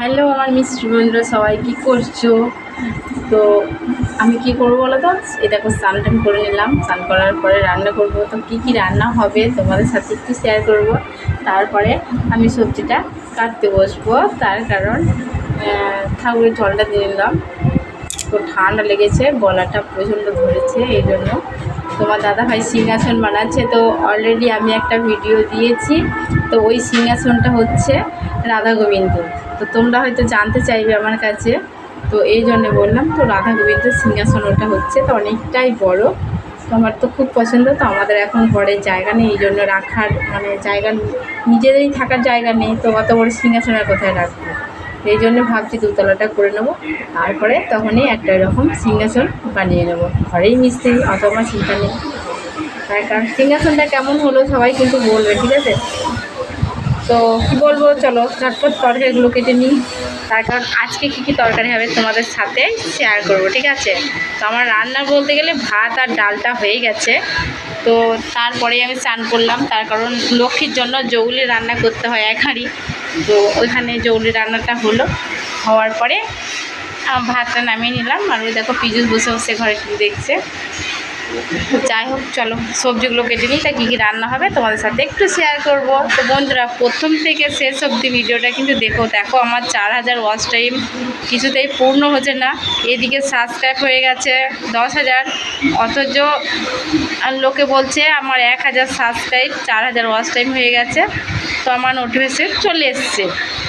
Hello আমার মিষ্টি বন্ধুরা, সবাই কী করছো? তো আমি কি করবো বলো তো, এই দেখো স্নান টান করে নিলাম। স্নান করার পরে রান্না করব। তো কী রান্না হবে তোমাদের সাথে একটু শেয়ার করব। তারপরে আমি সবজিটা কাটতে বসবো, তার কারণ ঠাকুরের জলটা দিয়ে নিলাম। তো ঠান্ডা লেগেছে, গলাটা প্রচণ্ড ধরেছে, এই জন্য। তোমার দাদাভাই সিংহাসন বানাচ্ছে। তো অলরেডি আমি একটা ভিডিও দিয়েছি। তো ওই সিংহাসনটা হচ্ছে রাধা গোবিন্দ। তো তোমরা হয়তো জানতে চাইবে আমার কাছে, তো এই জন্য বললাম। তো রাধা গোবিন্দের সিংহাসন ওটা হচ্ছে, তো অনেকটাই বড়। তো আমার তো খুব পছন্দ। তো আমাদের এখন ঘরের জায়গা নেই, এই জন্য রাখার জায়গা, নিজেদেরই থাকার জায়গা নেই। তো অত বড় সিংহাসনের কোথায় রাখবো? এই জন্য ভাবছি দুতলাটা করে নেবো। তারপরে তখনই একটা এরকম সিংহাসন বানিয়ে নেবো। ঘরেই মিস্ত্রি, অত আমার চিন্তা নেই। তার কারণ সিংহাসনটা কেমন হলো সবাই কিন্তু বলবে, ঠিক আছে? তো কী বলবো, চলো ঝটপট তরকারিগুলো কেটে নিই। তার কারণ আজকে কী তরকারি হবে তোমাদের সাথে শেয়ার করব, ঠিক আছে? তো আমার রান্না বলতে গেলে ভাত আর ডালটা হয়ে গেছে। তো তারপরেই আমি স্নান করলাম, তার কারণ লক্ষ্মীর জন্য জৌলি রান্না করতে হয় এক হাঁড়ি। তো ওইখানে জৌলি রান্নাটা হওয়ার পরে ভাতটা নামিয়ে নিলাম। আর ওই দেখো পিজুস বসে বসে ঘরে টিভি দেখছে। যাই হোক, চলো সবজিগুলো কেটে নিই। তা কী রান্না হবে তোমাদের সাথে একটু শেয়ার করব। তো বন্ধুরা, প্রথম থেকে শেষ অবধি ভিডিওটা কিন্তু দেখো আমার 4000 ওয়াচ টাইম কিছুতেই পূর্ণ হচ্ছে না। এদিকে সাবস্ক্রাইব হয়ে গেছে 10,000, অথচ লোকে বলছে আমার 1000 সাবস্ক্রাইব, 4000 ওয়াচ টাইম হয়ে গেছে। তো আমার নোটিফিকেশন চলে এসছে।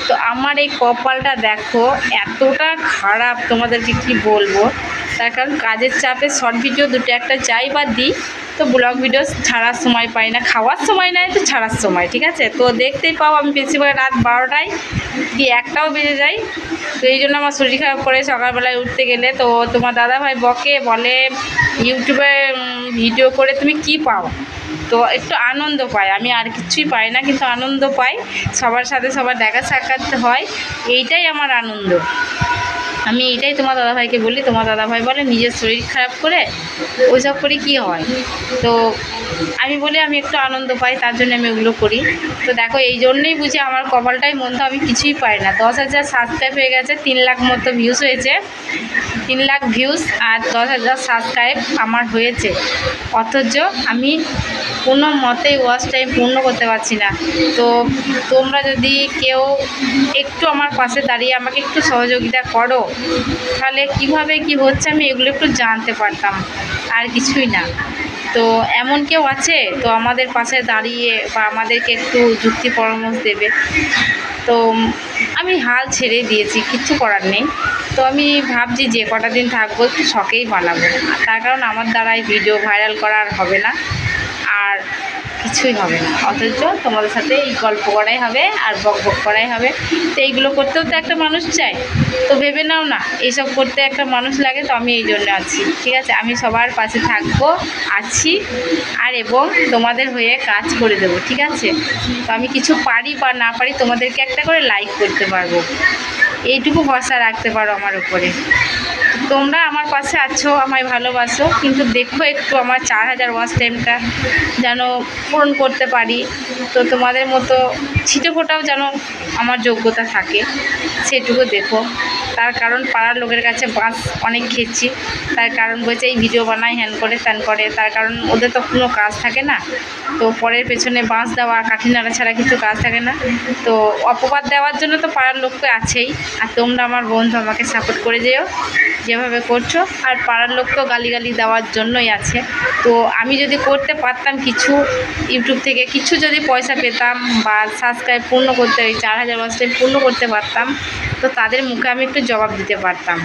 তো আমার এই কপালটা দেখো এতটা খারাপ, তোমাদেরকে কি বলবো। তার কারণ কাজের চাপে শর্ট ভিডিও দুটো একটা যাই বা দিই, তো ব্লগ ভিডিও ছাড়ার সময় পাই না, খাওয়ার সময় নাই তো ছাড়ার সময়, ঠিক আছে? তো দেখতেই পাও আমি বেশিরভাগ রাত 12টায় কি 1টাও বেজে যায়। তো এই জন্য আমার শরীর খারাপ করে সকালবেলায় উঠতে গেলে। তো তোমার দাদাভাই বলে ইউটিউবে ভিডিও করে তুমি কি পাও? তো একটু আনন্দ পাই, আমি আর কিছুই পাই না, কিন্তু আনন্দ পাই। সবার সাথে সবার দেখা সাক্ষাৎ হয়, এইটাই আমার আনন্দ। আমি এইটাই তোমার দাদাভাইকে বলি। তোমার দাদাভাই বলে নিজের শরীর খারাপ করে ওইসব করি কি হয়? তো আমি বলি আমি একটু আনন্দ পাই, তার জন্য আমি ওগুলো করি। তো দেখো এই জন্যই বুঝি আমার কপালটাই মন্দ, আমি কিছুই পাই না। 10,000 সাবস্ক্রাইব হয়ে গেছে, 3 লাখ মতো ভিউজ হয়েছে, 3 লাখ ভিউজ আর 10,000 সাবস্ক্রাইব আমার হয়েছে। অথচ আমি কোনো মতেই ওয়াচ টাইম পূর্ণ করতে পারছি না। তো তোমরা যদি কেউ একটু আমার পাশে দাঁড়িয়ে আমাকে একটু সহযোগিতা করো, তাহলে কিভাবে কি হচ্ছে আমি এগুলো একটু জানতে পারতাম, আর কিছুই না। তো এমন কেউ আছে তো আমাদের পাশে দাঁড়িয়ে বা আমাদেরকে একটু যুক্তি পরামর্শ দেবে? তো আমি হাল ছেড়ে দিয়েছি, কিচ্ছু করার নেই। তো আমি ভাবছি যে কটা দিন থাকবো একটু শখেই বানাবো। তার কারণ আমার দ্বারাই ভিডিও ভাইরাল করা আর হবে না, আর কিছুই হবে না। অথচ তোমাদের সাথে এই গল্প করাই হবে আর বক করাই হবে। তো এইগুলো করতেও তো একটা মানুষ চাই। তো ভেবে নাও না, এইসব করতে একটা মানুষ লাগে। তো আমি এই জন্য আছি, ঠিক আছে? আমি সবার পাশে থাকবো, আছি, আর এবং তোমাদের হয়ে কাজ করে দেবো, ঠিক আছে? তো আমি কিছু পারি বা না পারি তোমাদেরকে একটা করে লাইক করতে পারবো, এইটুকু ভরসা রাখতে পারো আমার উপরে। তোমরা আমার পাশে আছো, আমায় ভালোবাসো, কিন্তু দেখো একটু আমার 4000 ওয়াচ টাইমটা যেন পূরণ করতে পারি। তো তোমাদের মতো ছিটে ফোটাও যেন আমার যোগ্যতা থাকে, সেটুকু দেখো। তার কারণ পাড়ার লোকের কাছে বাস অনেক খেয়েছি। তার কারণ বলছে এই ভিডিও বানায়, হ্যান করে ত্যান করে। তার কারণ ওদের তো কোনো কাজ থাকে না। তো পরের পেছনে বাঁশ দেওয়া, কাঠি নাড়া ছাড়া কিছু কাজ থাকে না। তো অপবাদ দেওয়ার জন্য তো পাড়ার লোককে আছেই। আর তোমরা আমার বন্ধু, আমাকে সাপোর্ট করে যেও যেভাবে করছো। আর পাড়ার লোককেও গালিগালি দেওয়ার জন্যই আছে। তো আমি যদি করতে পারতাম কিছু, ইউটিউব থেকে কিছু যদি পয়সা পেতাম বা সাবস্ক্রাইব পূর্ণ করতে, ওই 4000 ওয়াচ টাইম পূর্ণ করতে পারতাম, তো তাদের মুখে আমি একটু জবাব দিতে পারতাম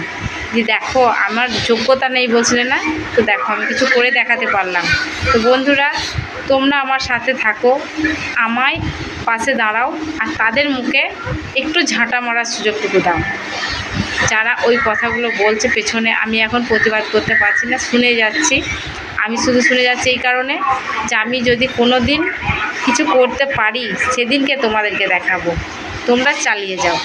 যে দেখো আমার যোগ্যতা নেই বলছিলে না, তো দেখো আমি কিছু করে দেখাতে পারলাম। তো বন্ধুরা, তোমরা আমার সাথে থাকো, আমায় পাশে দাঁড়াও, আর তাদের মুখে একটু ঝাঁটা মারার সুযোগটুকু দাও। যারা ওই কথাগুলো বলছে পেছনে, আমি এখন প্রতিবাদ করতে পারছি না, শুনে যাচ্ছি। আমি শুধু শুনে যাচ্ছি এই কারণে যে আমি যদি কোনো দিন কিছু করতে পারি, সেদিনকে তোমাদেরকে দেখাবো। তোমরা চালিয়ে যাও।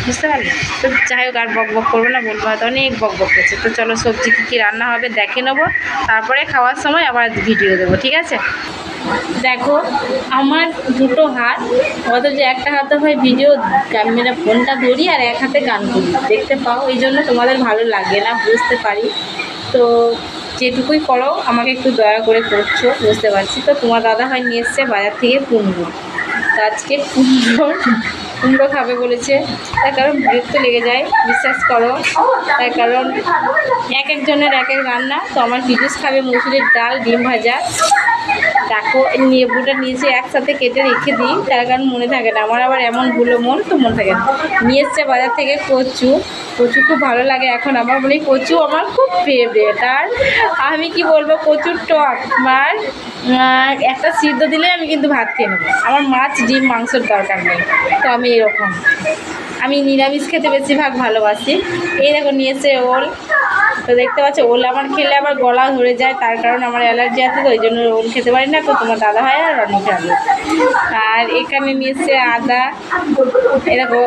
বুঝতে পারলে? তো যাই হোক আর বক বক করবো না, বলবো হয়তো অনেক বক বক করছে। তো চলো সবজি কী কী রান্না হবে দেখে নেবো, তারপরে খাওয়ার সময় আবার ভিডিও দেবো, ঠিক আছে? দেখো আমার দুটো হাত, অথচ একটা হাতে হয় ভিডিও ক্যামেরা ফোনটা ধরি আর এক হাতে গান করি, দেখতে পাও, এই জন্য তোমাদের ভালো লাগে না বুঝতে পারি। তো যেটুকুই করো আমাকে একটু দয়া করে করছো, বুঝতে পারছি। তো তোমার দাদা হয় নিয়ে এসছে বাজার থেকে কুমড়ো, তো আজকে কুমড়ো খাবে বলেছে, তার কারণ বিরক্ত লেগে যায়, বিশ্বাস করো। তার কারণ এক একজনের এক এক রান্না। তো আমার পিজুস খাবে মুসুরির ডাল, ডিম ভাজা। দেখো লেবুটা নিয়েছে একসাথে কেটে রেখে দিই, তার কারণ মনে থাকে না, আমার আবার এমন ভুলো মন, তো মনে থাকে না। নিয়ে এসছে বাজার থেকে কচু, কচু খুব ভালো লাগে এখন আমার, বলি কচু আমার খুব ফেভারিট। আর আমি কি বলবো, কচুর টক আর একটা সিদ্ধ দিলে আমি কিন্তু ভাত খেয়ে নেবো, আমার মাছ ডিম মাংসের দরকার নেই। তো আমি এরকম, আমি নিরামিষ খেতে বেশিরভাগ ভালোবাসি। এই দেখো নিয়েছে ওল, তো দেখতে পাচ্ছ ওল আমার খেলে আবার গলা ধরে যায়, তার কারণ আমার অ্যালার্জি আছে, তো ওই জন্য ওল খেতে পারি না। তো তোমার দাদা হয় আর অনেক খাবে। আর এখানে নিয়েছে আদা, এরকম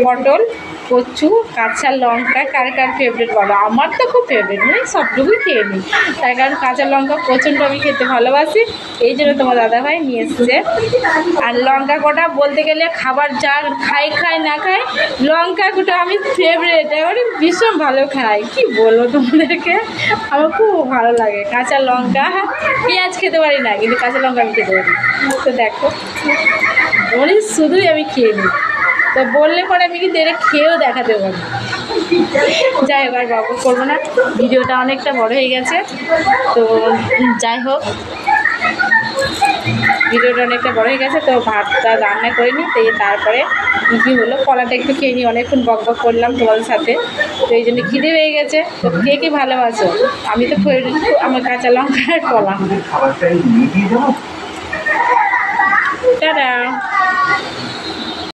পটল, কচু, কাঁচা লঙ্কা। কার কার ফেভারিট বলো, আমার তো খুব ফেভারিট, মানে সবটুকুই খেয়ে নিই, তার কারণ কাঁচা লঙ্কা প্রচণ্ড আমি খেতে ভালোবাসি, এই জন্য তোমার দাদাভাই নিয়ে এসছে। আর লঙ্কা কটা বলতে গেলে খাবার যা খায় না খায়, লঙ্কা কটা আমি ফেভারিট, এবারে ভীষণ ভালো খাই, কি বলবো তোমাদেরকে, আমার খুব ভালো লাগে কাঁচা লঙ্কা। পেঁয়াজ খেতে পারি না, কিন্তু কাঁচা লঙ্কা আমি খেতে পারি। তো দেখো মানে শুধুই আমি খেয়ে নিই, তো বললে পরে আমি কিন্তু এটা খেয়েও দেখাতে পারি। যাই হোক আর বাবু করবো না, ভিডিওটা অনেকটা বড় হয়ে গেছে। তো যাই হোক ভিডিওটা অনেকটা বড় হয়ে গেছে, তো ভাতটা রান্না করে নিই। তো তারপরে কী হলো, কলাটা একটু খেয়ে নিই, অনেকক্ষণ বক বক করলাম তোমাদের সাথে, তো এই জন্য খিদে হয়ে গেছে। তো কে কে ভালোবাসো, আমি তো ফেভারিট আমার কাঁচা লঙ্কা আর কলা। টাটা।